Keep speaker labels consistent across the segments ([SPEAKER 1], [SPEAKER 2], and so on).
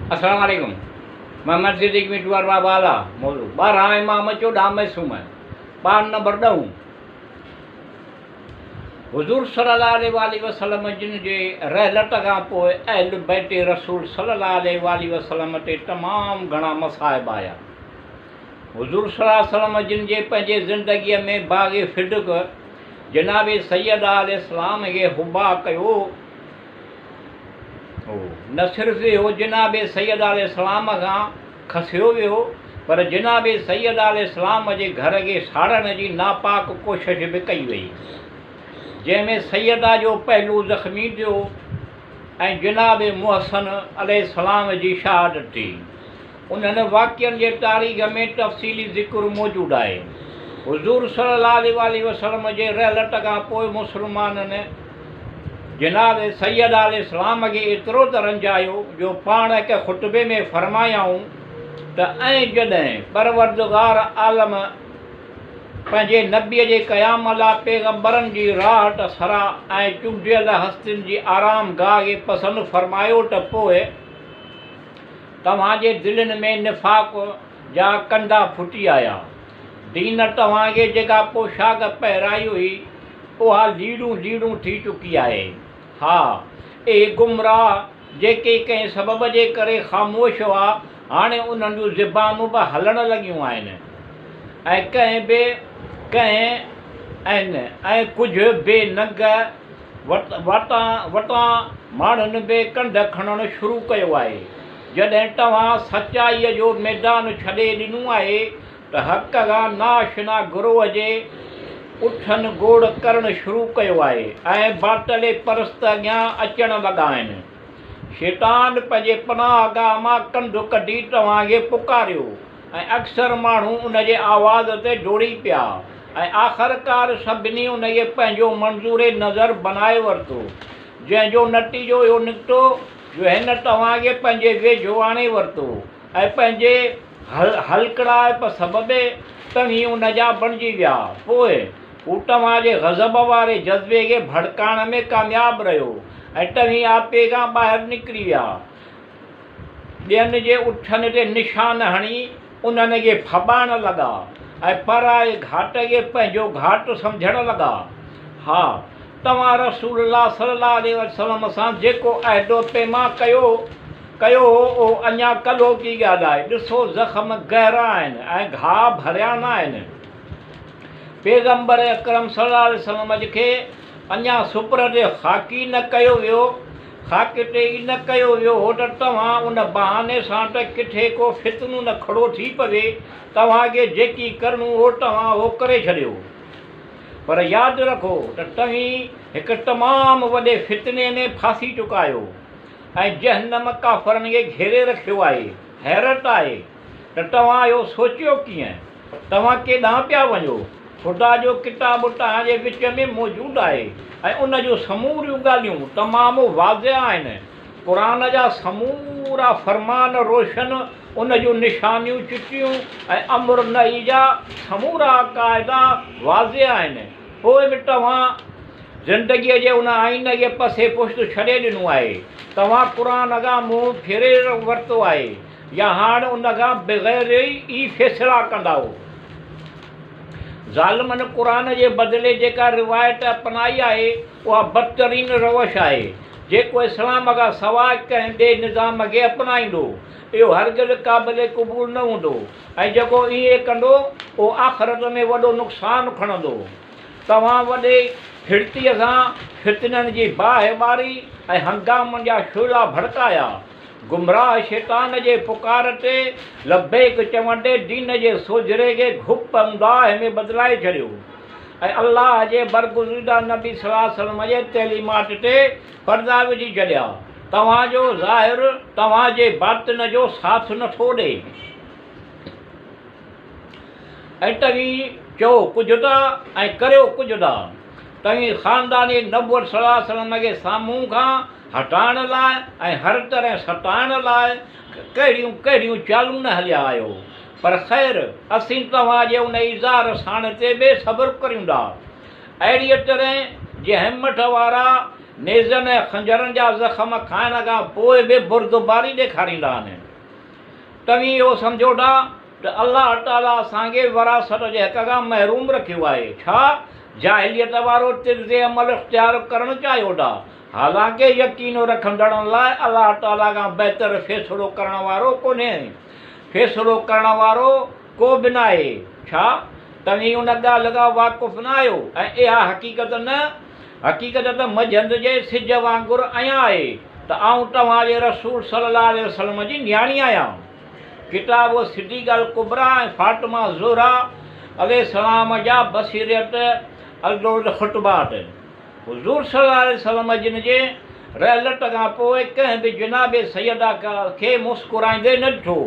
[SPEAKER 1] अस्सलाम वालेकुम। मोहम्मद सिद्दीक मिटवार बाबाला मौजू 12 इमाम 14 मसूम बार नंबर 9 हुजूर सल्लल्लाहु अलैहि वसल्लम जिन जे रहलत खां पोइ अहल बैत रसूल सल्लल्लाहु अलैहि वसल्लम ते तमामु घणा मसाइब आया। हुजूर सल्लल्लाहु अलैहि वसल्लम जिन जे पंहिंजे ज़िंदगीअ में बाग़ फिदक जनाब सैयद अलैहिस्सलाम खे हुबा कयो, न सिर्फ़ इहो जनाब सैयद अलैहिस्सलाम खां खसियो वियो, पर जनाब सैयद अलैहिस्सलाम जे घर खे साड़ण जी नापाक कोशिश बि कई वई, जंहिंमें सैयदा जो पहलू ज़ख़्मी थियो ऐं जनाब मुहसन अलैहिस्सलाम जी शहादत थी। उन्हनि वाक़िअनि जे तारीख़ में तफ़सीली ज़िक्र मौजूदु आहे। हुज़ूर सल्लल्लाहु अलैहि वसल्लम जे रहलत खां पोइ मुसलमाननि जनाब सैयद अलैहिस्सलाम खे एतिरो त रंजायो जो पाण हिकु ख़ुतबे में फ़रमायाऊं त ऐं जॾहिं परवरदिगार आलम पंहिंजे नबीअ जे क़याम लाइ पैगम्बरनि जी राहत सरा ऐं चूंडियल हस्तियुनि जी आरामगाह खे पसंदि फ़रमायो त पोइ तव्हांजे दिलनि में निफ़ाक़ जा कंदा फुटी आया। दीन तव्हांखे जेका पोशाक पहिराई हुई उहा लीड़ूं थी चुकी आहे। हा, ए गुमराह जेके कंहिं सबब जे करे ख़ामोश हुआ, हाणे उन्हनि जूं ज़बानूं बि हलण लॻियूं आहिनि ऐं कंहिं आहिनि ऐं कुझु बेनंग वटां माण्हुनि बि कंध खणणु शुरू कयो आहे। जॾहिं तव्हां सचाईअ जो मैदान छॾे ॾिनो आहे त हक़ खां नाशना गुरोह जे उठनि गोड़ करणु शुरू कयो आहे ऐं बाटले परस्त अॻियां अचण लॻा आहिनि। शैतान पंहिंजे पनाह गाह मां कंधु कढी तव्हांखे पुकारियो ऐं अक्सर माण्हू उन जे आवाज़ ते डोड़ी पिया ऐं आख़िरकार सभिनी उन खे पंहिंजो मंज़ूर नज़र बनाए वरितो, जंहिंजो नतीजो इहो निकितो जो हिन तव्हांखे पंहिंजे वेझो आणे वरितो ऐं पंहिंजे हलकड़ाइप सबबि तव्हीं उन जा बणिजी विया। पोइ हू तव्हांजे ग़ज़ब वारे जज़्बे खे भड़काइण में कामयाबु रहियो ऐं तव्हीं आपे खां ॿाहिरि निकिरी विया। ॿियनि जे उठनि ते निशान हणी उन्हनि खे फॿाइण लॻा ऐं पराए घाट खे पंहिंजो घाट सम्झण लॻा। हा, तव्हां रसूलुल्लाह सल्लल्लाहु अलैहि वसल्लम सां जेको अहदो पैमा कयो हो उहो अञा कल्हो की ॻाल्हि आहे। ॾिसो, ज़ख़्म गहरा आहिनि ऐं घाव भरिया न आहिनि। पैगम्बर अकरम सल्लल्लाहु अलैहि वसल्लम खे अञा सुपर ते ख़ाकी न कयो वियो, ख़ाके ते ई न कयो वियो हो त तव्हां उन बहाने सां त किथे को फितनू न खड़ो थी पवे, तव्हांखे जेकी करणो हो तव्हां उहो करे छॾियो। पर यादि रखो त तव्हीं हिकु तमामु वॾे फितने में फासी चुका आहियो ऐं जहन्नम काफ़रनि खे घेरे रखियो आहे। हैरत आहे त तव्हां इहो सोचियो कीअं, तव्हां केॾांहुं पिया वञो। ख़ुदा जो किताबु तव्हांजे विच में मौजूदु आहे ऐं उन जूं समूरियूं ॻाल्हियूं तमामु वाज़िह आहिनि। क़ुरान जा समूरा फ़रमान रोशन, उन जूं निशानियूं चिटियूं ऐं अमर नही जा समूरा क़ाइदा वाज़िह आहिनि। पोइ बि तव्हां ज़िंदगीअ जे उन आइन खे पसे पुश्त छॾे ॾिनो आहे। तव्हां क़ुरान खां मुंहुं फेरे वरितो आहे या हाणे उन खां बग़ैर ई फ़ैसिला कंदा। ज़ालिमनि क़ुरान जे बदिले जेका रिवायत अपनाई आहे उहा बदतरीन रवश आहे। जेको इस्लाम खां सवाइ कंहिं ॿिए निज़ाम खे अपनाईंदो इहो हरगिज़ क़ाबिल क़बूल न हूंदो ऐं जेको ईअं कंदो उहो आख़िरत में वॾो नुक़सानु खणंदो। तव्हां वॾे हिड़तीअ सां फितननि जी बाहि ॿारी ऐं हंगामनि जा शोला भड़काया। गुमराह शैतान जे पुकार ते लबैक चवंदे दीन जे सोझरे खे घुप अंदाज़ में बदिलाए छॾियो ऐं अल्लाह जे बरगुज़ीदा नबी सल्लल्लाहु अलैहि वसल्लम जे तइलीमात ते पर्दा विझी छॾिया। तव्हांजो ज़ाहिर तव्हांजे बातिन जो साथ नथो ॾे ऐं तव्हीं चओ कुझु था ऐं करियो कुझु था। तव्हीं ख़ानदानी नबुवत सल्लल्लाहु अलैहि वसल्लम खे साम्हूं खां हटाइण लाइ ऐं हर तरह सताइण लाइ कहिड़ियूं चालूं न हलिया आहियो। पर ख़ैर, असीं तव्हांजे उन इज़ार साण ते बि सब्र करियूं था। अहिड़ीअ तरह जे हिमत वारा नेज़नि ऐं खंजरनि जा ज़ख़्म खाइण खां पोइ बि बुर्दबारी ॾेखारींदा आहिनि। तव्हीं इहो सम्झो था त अलाह ताला असांखे विरासत जे हक़ खां महरूम रखियो आहे। छा जाहिलियत वारो तिर्ज़ अमल इख़्तियार करणु चाहियो था? हालांकि यकीन रखंदड़नि लाइ अलाह ताला खां बहितर फ़ैसिलो करण वारो कोन्हे, फ़ैसिलो करण वारो को बि न आहे। छा तव्हीं उन ॻाल्हि खां वाक़ुफ़ु न आहियो? ऐं इहा हक़ीक़त त मंझंदि जे सिज वांगुरु अञा आहे त आउं तव्हांजे रसूल सल्लल्लाहु अलैहि वसल्लम जी न्याणी आहियां। किताब सिद्दीक़ अल कुबरा ऐं फातिमा ज़ोहरा अलैहिस्सलाम जा बसीरत अल ख़ुतबात। हुज़ूर सल्लल्लाहु अलैहि वसल्लम जिन जे रहलत खां पोइ कंहिं बि जनाब सैयदा खे मुस्कुराईंदे न ॾिठो।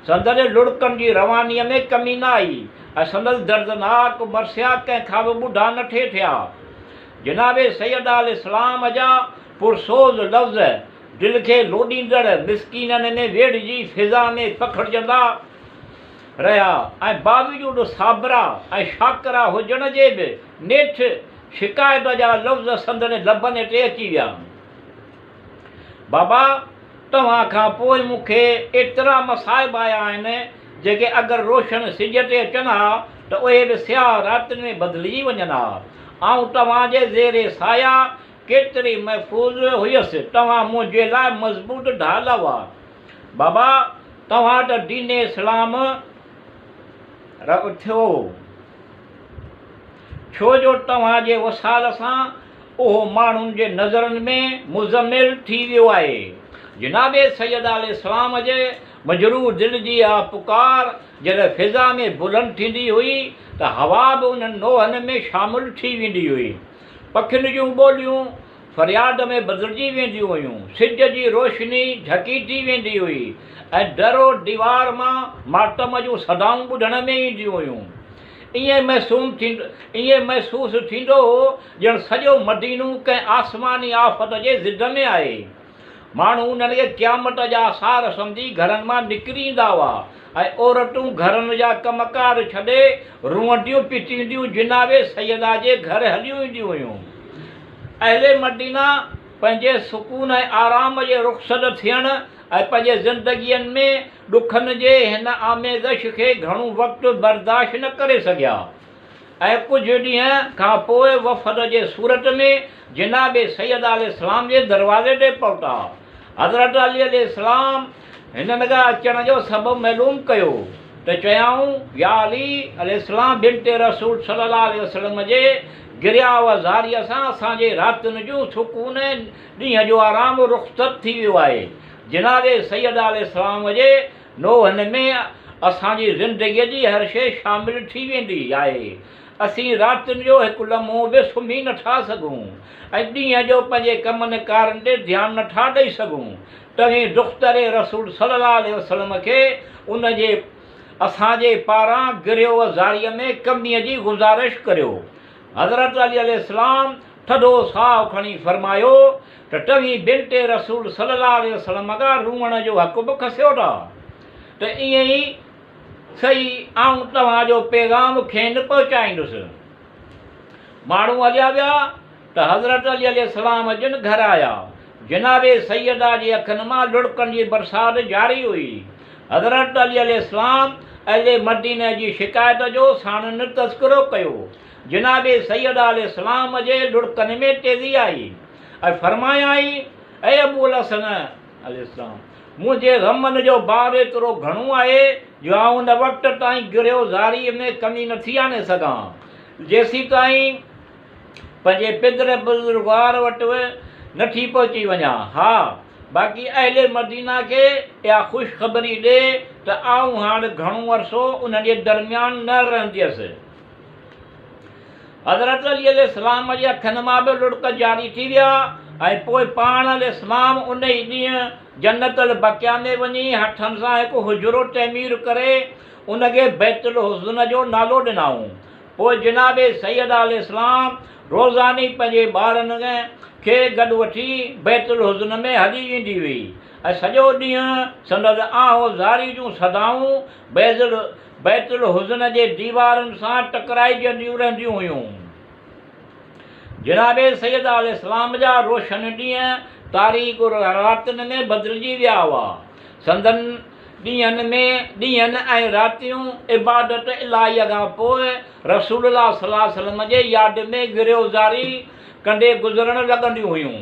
[SPEAKER 1] संदसि लुड़कनि जी रवानीअ में कमी न आई ऐं संदसि दर्दनाक मरसिया कंहिंखां बि ॿुढा न थिया। जनाब सैयदा अलैहिस्सलाम जा पुरसोज़ लफ़्ज़ दिलि खे लोॾींदड़ मिसकीननि में वेढ़िजी फिज़ा में पखिड़िजंदा रहिया ऐं बावजूदु साबरा ऐं शाकिरा हुजण जे बि नेठि शिकायत जा लफ़्ज़ संदनि लबनि ते अची विया। बाबा, तव्हां खां पोइ मूंखे एतिरा मसाइब आया आहिनि जेके अगरि रोशन सिज ते अचनि हा त उहे बि सियाह रातिनि में बदिलिजी वञनि हा। ऐं तव्हांजे ज़ेरे साया केतिरी महफ़ूज़ हुयसि। तव्हां मुंहिंजे लाइ मज़बूत ढाल हुआ। बाबा, तव्हां त दीन इस्लाम थियो छो जो तव्हांजे वसाल सां उहो माण्हुनि जे नज़रनि में मुज़मिल थी वियो आहे। जनाब सैयदा अलैहिस्सलाम जे मजरूह दिलि जी इहा पुकार जॾहिं फिज़ा में बुलंद थींदी हुई त हवा बि उन्हनि नोहनि में शामिलु थी वेंदी हुई। पखियुनि जूं ॿोलियूं फ़रियाद में बदिलिजी वेंदियूं हुयूं। सिज जी रोशनी झकी थी वेंदी हुई ऐं दरो दीवार मां मातम जूं सदाऊं ॿुधण में ईंदियूं हुयूं। ईअं महसूसु थींदो हो ॼण सॼो मदीनो कंहिं आसमानी आफ़त जे ज़िद में आहे। माण्हू उन्हनि खे क़यामत जा आसार सम्झी घरनि मां निकिरी ईंदा हुआ ऐं औरतूं घरनि जा कमकार छॾे रुअंदियूं पिटींदियूं जनाब सैयदा जे घर हलियूं ईंदियूं हुयूं। अहले मदीना पंहिंजे सुकून ऐं आराम जे रुख़्सत थियण ऐं पंहिंजे ज़िंदगीअ में ॾुखनि जे हिन आमेज़श खे घणो वक़्तु बर्दाश्त न करे सघिया ऐं कुझु ॾींहं खां पोइ वफ़द जे सूरत में जनाब सैयदा अलैहिस्सलाम जे दरवाज़े ते पहुता। हज़रत अली अलैहिस्सलाम हिननि खां अचण जो सबबु मालूम कयो त चयाऊं, या अली अलैहिस्सलाम बिन्ते रसूल सल्लल्लाहु अलैहि वसल्लम जे गिरिया ज़ारीअ सां असांजे रातिनि जूं सुकून ॾींहं जो आराम रुख़्सत थी वियो आहे। जनाब सैयदा अलैहिस्सलाम जे नोहनि में असांजी ज़िंदगीअ जी हर शइ शामिलु थी वेंदी आहे। असीं रातिनि जो हिकु लम्हो बि सुम्ही नथा सघूं ऐं ॾींहं जो पंहिंजे कमनि कारनि ते ध्यानु नथा ॾेई सघूं। तव्हीं दुख़्तरे रसूल सल्लल्लाहु अलैहि वसल्लम खे उनजे असांजे पारां गिरियो ज़ारीअ में कमीअ जी गुज़ारिश करियो। हज़रत अली अलैहिस्सलाम थधो साहु खणी फरमायो त तव्हीं बिन्ते रसूल सल्लल्लाहु अलैहि वसल्लम खां रूअण जो हक़ बि खसियो था त ईअं ई सही आउं तव्हांजो पैगाम खेनि पहुचाईंदुसि। माण्हू हलिया विया त हज़रत अली अलैहिस्सलाम जिन घर आया। जनाब सैयदा जी अखियुनि मां लुड़कनि जी बरसाति जारी हुई। हज़रत अली अलैहिस्सलाम अहले मदीने जी शिकायत जो साणुनि तज़किरो कयो। जनाब सैयदा अलैहिस्सलाम जे लुड़कनि में तेज़ी आई ऐं फरमायाई, ऐं अबूल हसन अलैहिस्सलाम, मुंहिंजे ग़मनि जो बार एतिरो घणो आहे जो आउं उन वक़्त ताईं गिरियो ज़ारीअ में कमी नथी आणे सघां जेसीं ताईं पंहिंजे पिदर बुज़ुर्गवार वटि नथी पहुची वञा। हा, बाक़ी अहले मदीना खे इहा ख़ुशख़बरी ॾे त आउं हाणे घणो अरसो उन्हनि जे दरमियान न रहंदसि। हज़रत अली अलैहिस्सलाम जे अखियुनि मां बि लुड़क जारी थी विया ऐं पोइ पाण अलैहिस्सलाम उन ई ॾींहुं जन्नतुल बक़िया में वञी हथनि सां हिकु हुजरो तइमीर करे उनखे बैतुल हुस्न जो नालो ॾिनऊं। पोइ जनाब सैयदा अलैहिस्सलाम रोज़ानी पंहिंजे ॿारनि खे गॾु वठी बैतुल हुस्न में हली वेंदी हुई ऐं सॼो ॾींहुं संदसि आहो ज़ारी जूं सदाऊं बैतुल हुस्न जे दीवारनि सां टकराइजंदियूं रहंदियूं हुयूं। जनाबे सैयद अलैहिस्सलाम जा रोशन ॾींहं तारीख़ रातिनि में बदिलजी विया हुआ। संदन ॾींहंनि ऐं रातियूं इबादत इलाहीअ खां पोइ रसूलुल्लाह सल्लल्लाहु अलैहि वसल्लम जे यादि में गिरियोज़ारी कंदे गुज़रण लॻंदियूं हुयूं।